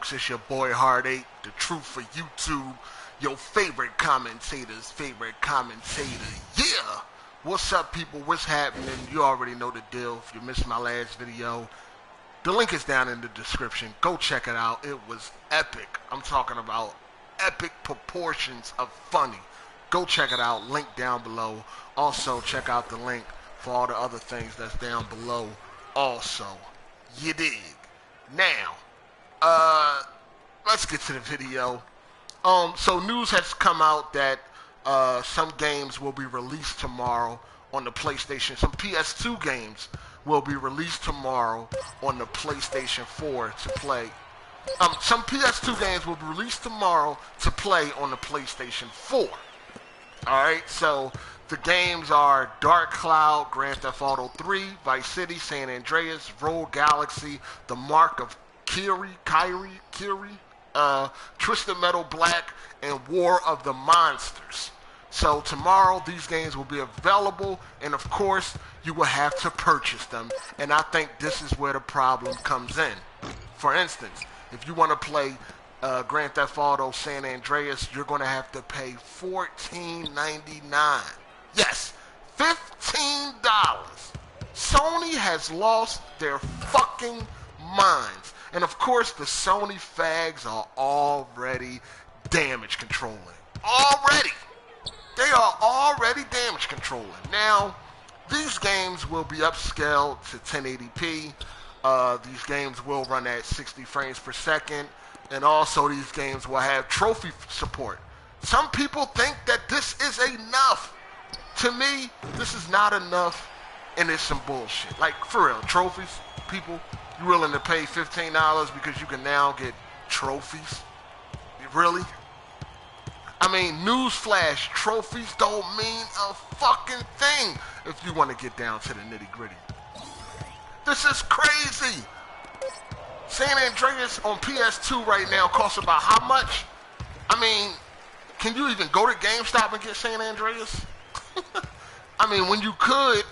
folks? It's your boy Hard8, the truth for YouTube, your favorite commentator's favorite commentator. Yeah! What's up, people? What's happening? You already know the deal. If you missed my last video, the link is down in the description. Go check it out. It was epic. I'm talking about epic proportions of funny. Go check it out. Link down below. Also, check out the link for all the other things that's down below also. You dig? Now, let's get to the video. So news has come out that some games will be released tomorrow on the PlayStation. Some PS2 games will be released tomorrow on the PlayStation 4 to play. Some PS2 games will be released tomorrow to play on the PlayStation 4. Alright, so the games are Dark Cloud, Grand Theft Auto 3, Vice City, San Andreas, Rogue Galaxy, The Mark of Kyrie, Twisted Metal Black, and War of the Monsters. So tomorrow these games will be available, and of course you will have to purchase them, and I think this is where the problem comes in. For instance, if you want to play Grand Theft Auto San Andreas, you're going to have to pay $14.99. Yes, $15. Sony has lost their fucking minds. And of course, the Sony fags are already damage controlling. Already! They are already damage controlling. Now, these games will be upscaled to 1080p. These games will run at 60 frames per second. And also these games will have trophy support. Some people think that this is enough. To me, this is not enough, and it's some bullshit. Like, for real, trophies, people, you willing to pay $15 because you can now get trophies? Really? I mean, newsflash, trophies don't mean a fucking thing if you want to get down to the nitty-gritty. This is crazy. San Andreas on PS2 right now costs about how much? I mean, can you even go to GameStop and get San Andreas? I mean, when you could,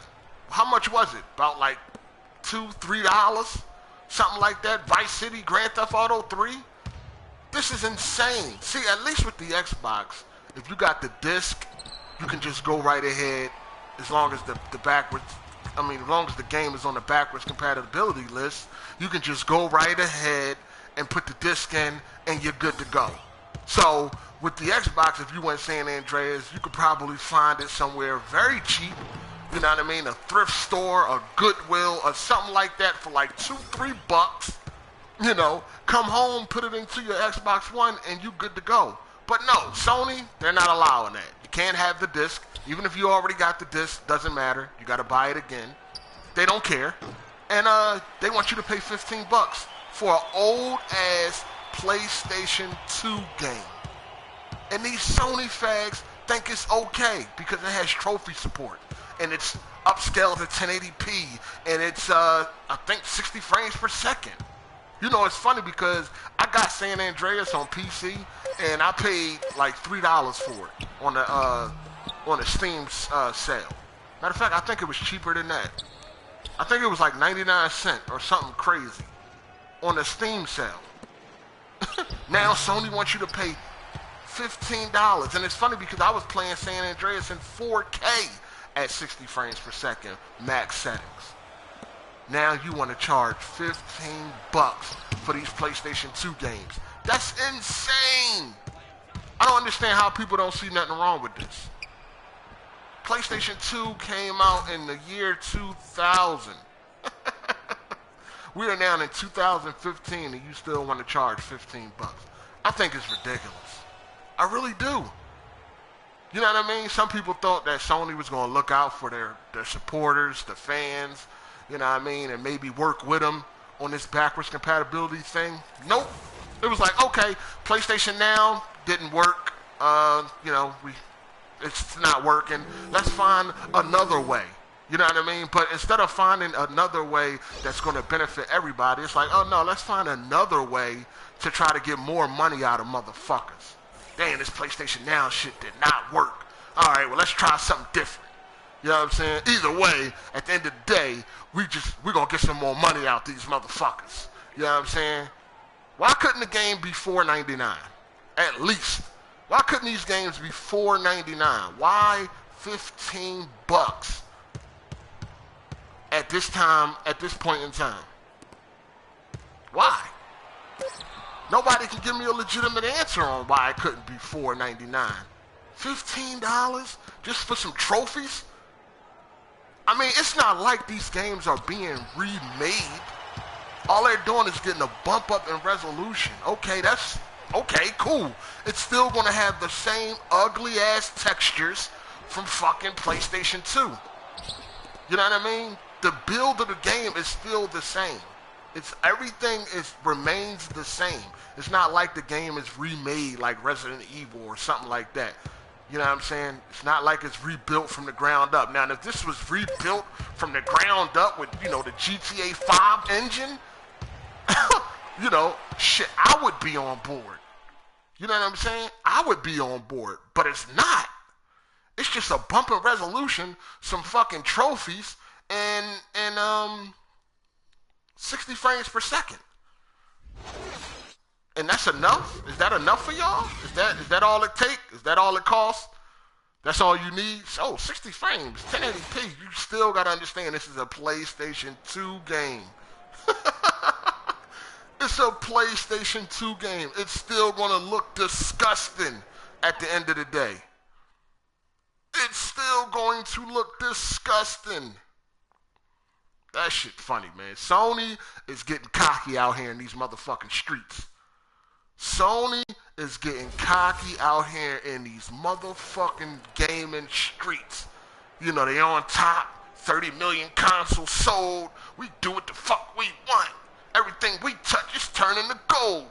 how much was it? About like $2, $3? Something like that? Vice City, Grand Theft Auto 3? This is insane. See, at least with the Xbox, if you got the disc, you can just go right ahead as long as as long as the game is on the backwards compatibility list, you can just go right ahead and put the disc in and you're good to go. So with the Xbox, if you went San Andreas, you could probably find it somewhere very cheap. You know what I mean? A thrift store, a Goodwill, or something like that for like $2, $3. You know, come home, put it into your Xbox One, and you good to go. But no, Sony, they're not allowing that. You can't have the disc. Even if you already got the disc, doesn't matter. You got to buy it again. They don't care. And they want you to pay $15 for an old-ass PlayStation 2 game. And these Sony fags think it's okay because it has trophy support. And it's upscaled to 1080p. And it's, I think, 60 frames per second. You know, it's funny because I got San Andreas on PC, and I paid like $3 for it on the Steam sale. Matter of fact, I think it was cheaper than that. I think it was like 99 cents or something crazy on the Steam sale. Now Sony wants you to pay $15. And it's funny because I was playing San Andreas in 4K at 60 frames per second, max settings. Now you want to charge $15 for these PlayStation 2 games. That's insane. I don't understand how people don't see nothing wrong with this. PlayStation 2 came out in the year 2000. We are now in 2015 and you still want to charge $15. I think it's ridiculous. I really do. You know what I mean? Some people thought that Sony was going to look out for their supporters, the fans, you know what I mean, and maybe work with them on this backwards compatibility thing. Nope. It was like, okay, PlayStation Now didn't work. You know, it's not working. Let's find another way. You know what I mean? But instead of finding another way that's going to benefit everybody, it's like, oh no, let's find another way to try to get more money out of motherfuckers. Dang, this PlayStation Now shit did not work. All right, well, let's try something different. You know what I'm saying? Either way, at the end of the day, we're going to get some more money out these motherfuckers. You know what I'm saying? Why couldn't the game be $4.99? At least. Why couldn't these games be $4.99? Why 15 bucks at this time, at this point in time? Why? Nobody can give me a legitimate answer on why it couldn't be $4.99. $15 just for some trophies? I mean, it's not like these games are being remade. All they're doing is getting a bump up in resolution. Okay, cool. It's still going to have the same ugly ass textures from fucking PlayStation 2. You know what I mean? The build of the game is still the same. Everything remains the same. It's not like the game is remade like Resident Evil or something like that. You know what I'm saying? It's not like it's rebuilt from the ground up. Now, if this was rebuilt from the ground up with, the GTA 5 engine, shit, I would be on board. You know what I'm saying? I would be on board, but it's not. It's just a bump in resolution, some fucking trophies, and 60 frames per second. And that's enough? Is that enough for y'all? Is that all it takes? Is that all it costs? That's all you need? Oh, 60 frames, 1080p. You still got to understand this is a PlayStation 2 game. It's a PlayStation 2 game. It's still going to look disgusting at the end of the day. It's still going to look disgusting. That shit funny, man. Sony is getting cocky out here in these motherfucking streets. Sony is getting cocky out here in these motherfucking gaming streets. They on top. 30 million consoles sold. We do what the fuck we want. Everything we touch is turning to gold.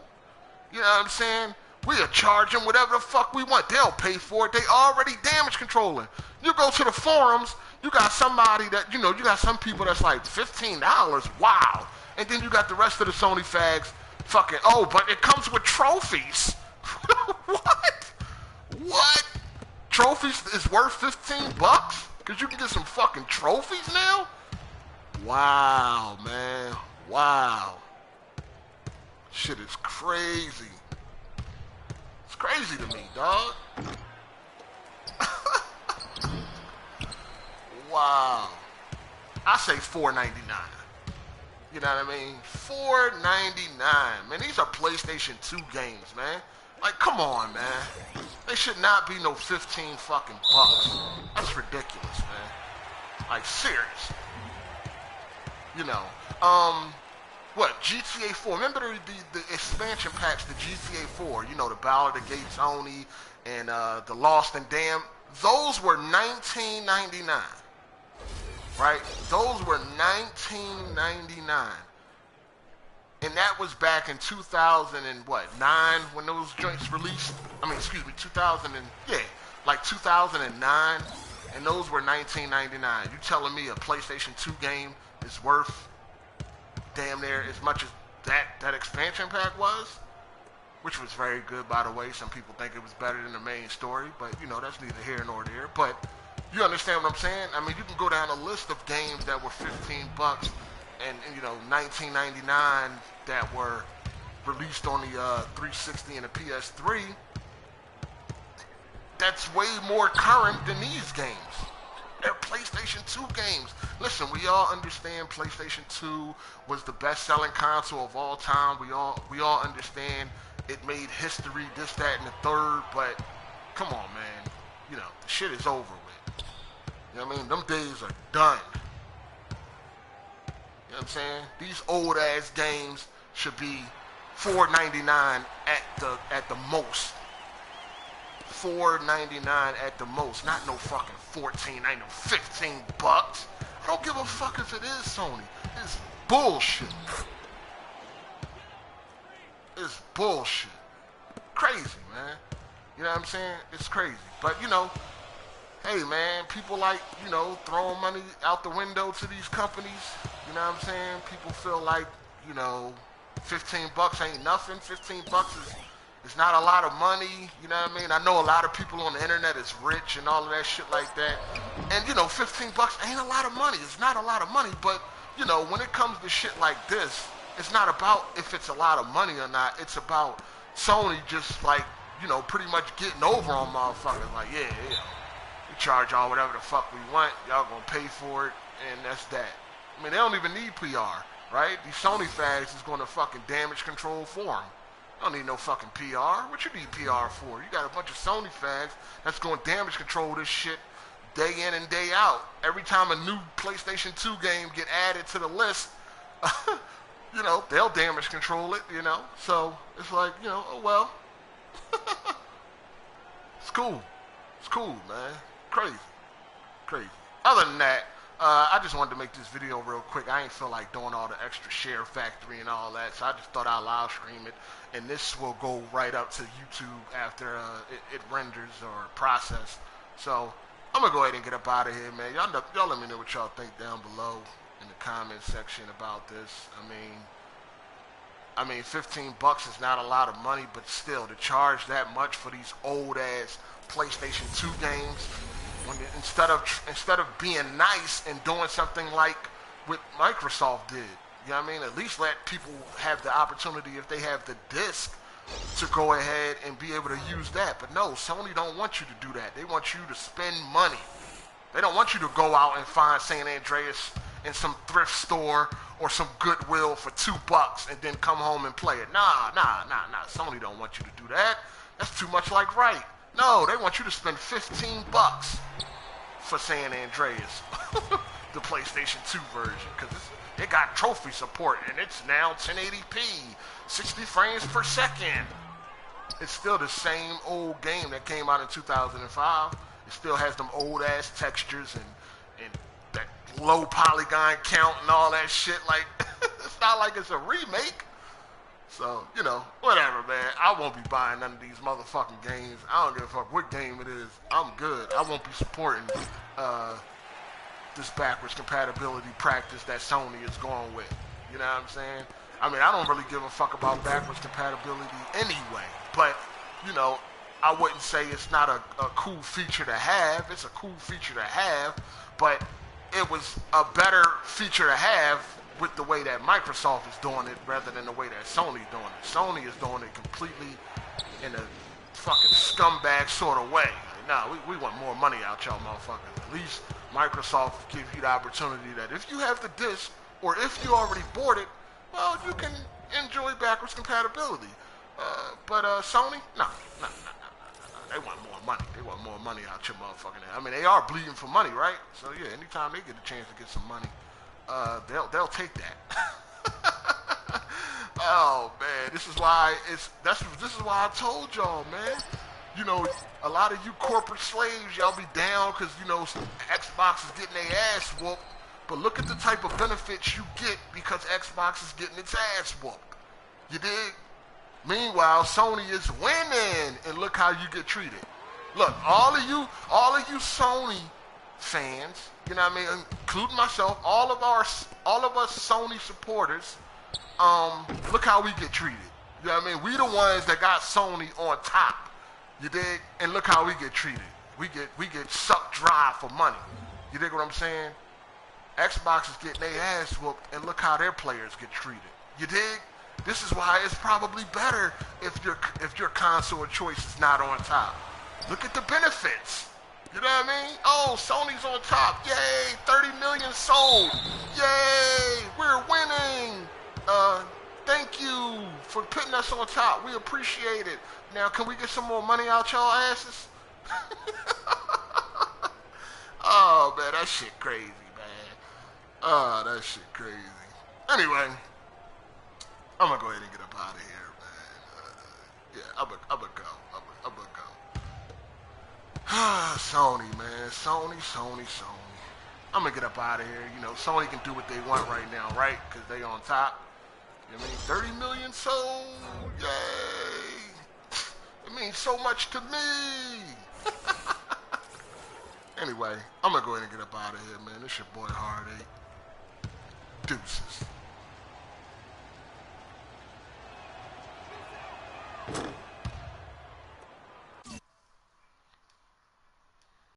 You know what I'm saying? We are charging whatever the fuck we want. They'll pay for it. They already damage controlling. You go to the forums, you got somebody that, you got some people that's like $15. Wow. And then you got the rest of the Sony fags fucking, but it comes with trophies. What? What? Trophies is worth 15 bucks? Because you can get some fucking trophies now? Wow, man. Wow. Shit is crazy. It's crazy to me, dog. Wow. I say $4.99. You know what I mean? $4.99. Man, these are PlayStation 2 games, man. Like, come on, man. They should not be no 15 fucking bucks. That's ridiculous, man. Like, serious. What? GTA 4. Remember the expansion packs to GTA 4? The Battle of the Gates Sony and the Lost and Damned. Those were $19.99. Right? Those were $19.99. And that was back in 2009 when those joints released. 2009. And those were $19.99. You telling me a PlayStation 2 game is worth damn near as much as that expansion pack was? Which was very good, by the way. Some people think it was better than the main story, but that's neither here nor there. But you understand what I'm saying? I mean, you can go down a list of games that were 15 bucks and $19.99 that were released on the 360 and the PS3. That's way more current than these games. They're PlayStation 2 games. Listen, we all understand PlayStation 2 was the best-selling console of all time. We all understand it made history, this, that, and the third. But come on, man. The shit is over with. You know what I mean? Them days are done. You know what I'm saying? These old-ass games should be $4.99 at the most. $4.99 at the most, not no fucking 14, ain't no 15 bucks. I don't give a fuck if it is Sony. It's bullshit. It's bullshit. Crazy, man. You know what I'm saying? It's crazy. But, hey, man, people like, throwing money out the window to these companies. You know what I'm saying? People feel like, 15 bucks ain't nothing. 15 bucks is not a lot of money, you know what I mean? I know a lot of people on the internet is rich and all of that shit like that. And, 15 bucks ain't a lot of money. It's not a lot of money, but, when it comes to shit like this, it's not about if it's a lot of money or not. It's about Sony just like, you know, pretty much getting over on motherfuckers. Like, yeah, you know, we charge y'all whatever the fuck we want. Y'all gonna pay for it, and that's that. I mean, they don't even need PR, right? These Sony fags is gonna fucking damage control for them. You don't need no fucking PR. What you need PR for? You got a bunch of Sony fags that's gonna damage control this shit day in and day out. Every time a new PlayStation 2 game get added to the list, you know, they'll damage control it, you know. So it's like, you know, oh well. It's cool. It's cool, man. Crazy. Crazy. Other than that, I just wanted to make this video real quick. I ain't feel like doing all the extra share factory and all that, so I just thought I'd live stream it. And this will go right up to YouTube after it renders or processed. So I'm going to go ahead and get up out of here, man. Y'all let me know what y'all think down below in the comment section about this. I mean, $15 is not a lot of money, but still, to charge that much for these old-ass PlayStation 2 games, when instead of being nice and doing something like what Microsoft did, you know what I mean? At least let people have the opportunity, if they have the disc, to go ahead and be able to use that. But no, Sony don't want you to do that. They want you to spend money. They don't want you to go out and find San Andreas in some thrift store or some Goodwill for $2 and then come home and play it. Nah. Sony don't want you to do that. That's too much like right. No, they want you to spend $15 for San Andreas, the PlayStation 2 version, because it got trophy support and it's now 1080p, 60 frames per second. It's still the same old game that came out in 2005. It still has them old ass textures and that low polygon count and all that shit. Like, it's not like it's a remake. So, you know, whatever, man. I won't be buying none of these motherfucking games. I don't give a fuck what game it is. I'm good. I won't be supporting this backwards compatibility practice that Sony is going with. You know what I'm saying? I mean, I don't really give a fuck about backwards compatibility anyway. But, you know, I wouldn't say it's not a cool feature to have. It's a cool feature to have, but it was a better feature to have with the way that Microsoft is doing it rather than the way that Sony's doing it. Sony is doing it completely in a fucking scumbag sort of way. Nah, we want more money out y'all motherfuckers. At least Microsoft gives you the opportunity that if you have the disc or if you already bought it, well, you can enjoy backwards compatibility. But Sony, no. They want more money. They want more money out your motherfucking ass. I mean, they are bleeding for money, right? So yeah, anytime they get a chance to get some money, they'll take that. Oh man, this is why I told y'all, man. You know, a lot of you corporate slaves, y'all be down because, you know, Xbox is getting their ass whooped. But look at the type of benefits you get because Xbox is getting its ass whooped. You dig? Meanwhile, Sony is winning, and look how you get treated. Look, all of you Sony fans, you know what I mean, including myself, all of us Sony supporters, look how we get treated. You know what I mean? We the ones that got Sony on top. You dig? And look how we get treated. We get sucked dry for money. You dig what I'm saying? Xbox is getting their ass whooped, and look how their players get treated. You dig? This is why it's probably better if your console of choice is not on top. Look at the benefits. You know what I mean? Oh, Sony's on top. Yay! 30 million sold. Yay! We're winning. Thank you for putting us on top. We appreciate it. Now, can we get some more money out y'all asses? Oh, man, that shit crazy, man. Oh, that shit crazy. Anyway, I'm going to go ahead and get up out of here, man. Yeah, I'm going to go. I'm going to go. Sony, man. Sony. I'm going to get up out of here. You know, Sony can do what they want right now, right? Because they on top. You know what I mean? 30 million sold. Yay. It means so much to me. Anyway, I'm going to go ahead and get up out of here, man. This your boy Hard8. Deuces.